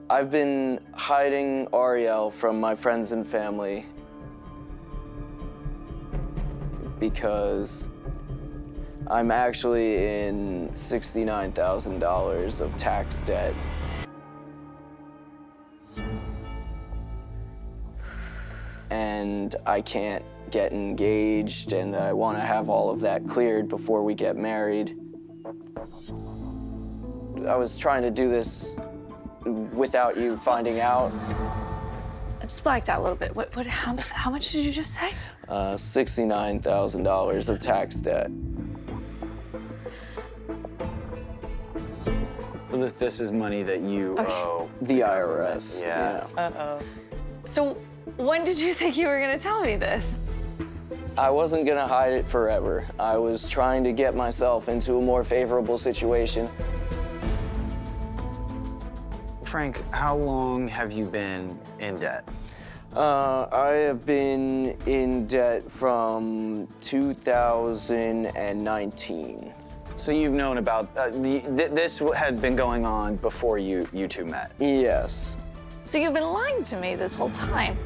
I've been hiding Arielle from my friends and family because I'm actually in $69,000 of tax debt. And I can't get engaged, and I want to have all of that cleared before we get married. I was trying to do this without you finding out. I just blacked out a little bit. How much did you just say? $69,000 of tax debt. So this is money that you owe the IRS. Yeah. Uh-oh. So when did you think you were gonna tell me this? I wasn't gonna hide it forever. I was trying to get myself into a more favorable situation. Frank, how long have you been in debt? I have been in debt from 2019. So you've known about, this had been going on before you two met? Yes. So you've been lying to me this whole time.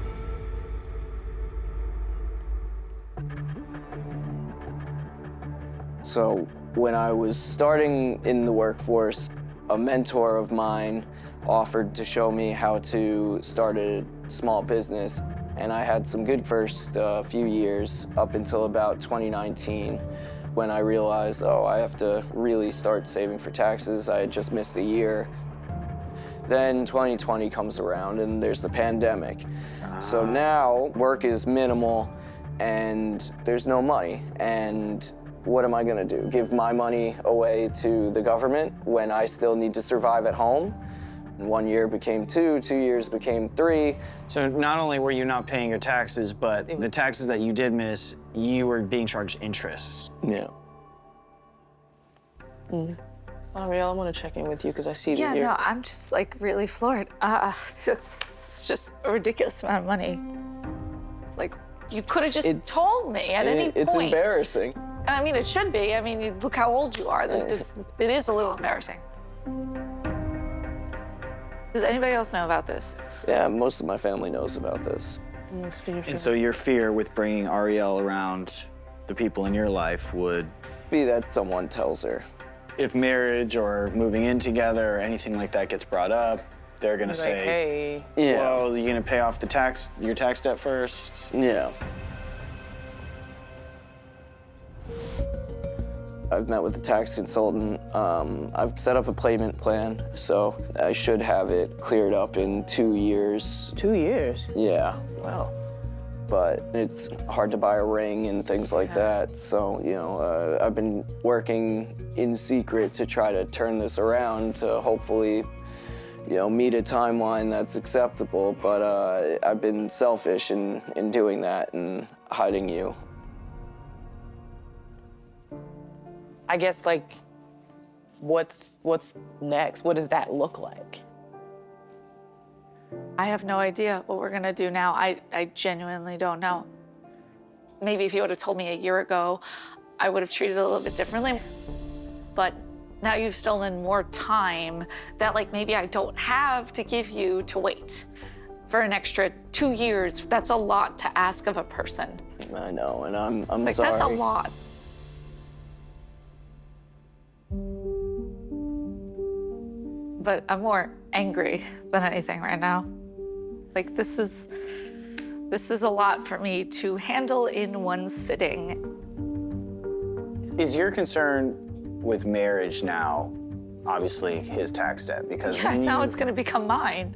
So when I was starting in the workforce, a mentor of mine offered to show me how to start a small business. And I had some good first few years up until about 2019 when I realized, oh, I have to really start saving for taxes. I had just missed a year. Then 2020 comes around and there's the pandemic. So now work is minimal and there's no money. And what am I gonna do? Give my money away to the government when I still need to survive at home? 1 year became 2, 2 years became 3. So not only were you not paying your taxes, but the taxes that you did miss, you were being charged interest. Yeah. Arielle, I want to check in with you because I see that Yeah, you're... no, I'm just like really floored. It's just a ridiculous amount of money. Like, you could have just told me at any point. It's embarrassing. I mean, it should be. I mean, look how old you are. It is a little embarrassing. Does anybody else know about this? Yeah, most of my family knows about this. And so your fear with bringing Arielle around the people in your life would be that someone tells her. If marriage or moving in together or anything like that gets brought up, they're gonna say, hey. Yeah. Well, you're gonna pay off your tax debt first? Yeah. I've met with the tax consultant. I've set up a payment plan, so I should have it cleared up in 2 years. 2 years? Yeah. Wow. But it's hard to buy a ring and things like that. So, you know, I've been working in secret to try to turn this around to hopefully, you know, meet a timeline that's acceptable. But I've been selfish in doing that and hiding you. I guess, like, what's next? What does that look like? I have no idea what we're gonna do now. I genuinely don't know. Maybe if you would have told me a year ago, I would have treated it a little bit differently. But now you've stolen more time that, like, maybe I don't have to give you to wait for an extra 2 years. That's a lot to ask of a person. I know, and I'm like, sorry. That's a lot. But I'm more angry than anything right now. Like, this is a lot for me to handle in one sitting. Is your concern with marriage now, obviously, his tax debt? Because yeah, now it's gonna become mine.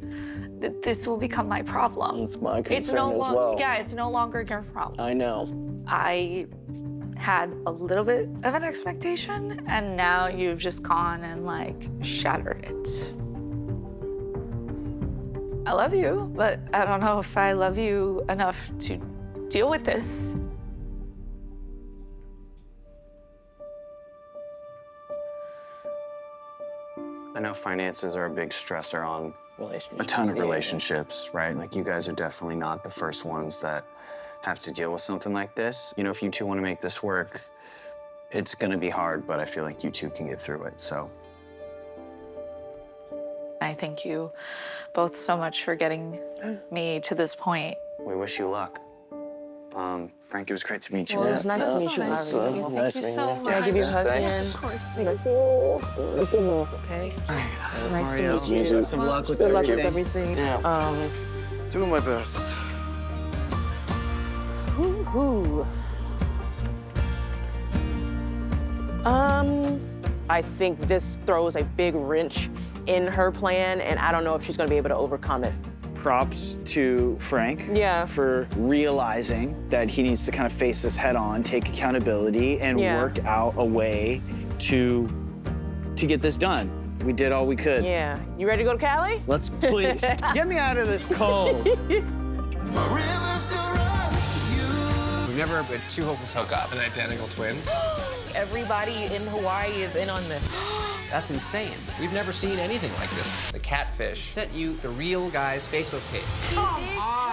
This will become my problem. It's my concern as well. Yeah, it's no longer your problem. I know. I had a little bit of an expectation, and now you've just gone and, like, shattered it. I love you, but I don't know if I love you enough to deal with this. I know finances are a big stressor on Relationships. a ton of relationships, right? Like, you guys are definitely not the first ones that have to deal with something like this. You know, if you two want to make this work, it's gonna be hard, but I feel like you two can get through it, so. I thank you both so much for getting me to this point. We wish you luck. Frank, it was great to meet you. Well, it was nice to so meet you, nice to Arielle. meet you. Thank Nice you meeting so you. much. Can I give you a hug Thanks. Of course. Okay. Nice to meet you. Best of luck with Good luck with everything. everything. Doing my best. Woo-hoo. I think this throws a big wrench in her plan, and I don't know if she's gonna be able to overcome it. Props to Frank Yeah. for realizing that he needs to kind of face this head on, take accountability, and Yeah. work out a way to get this done. We did all we could. Yeah. You ready to go to Cali? Let's please get me out of this cold. We've never had two hopeless hook up. An identical twin. Everybody in Hawaii is in on this. That's insane. We've never seen anything like this. The Catfish sent you the real guy's Facebook page. Come on!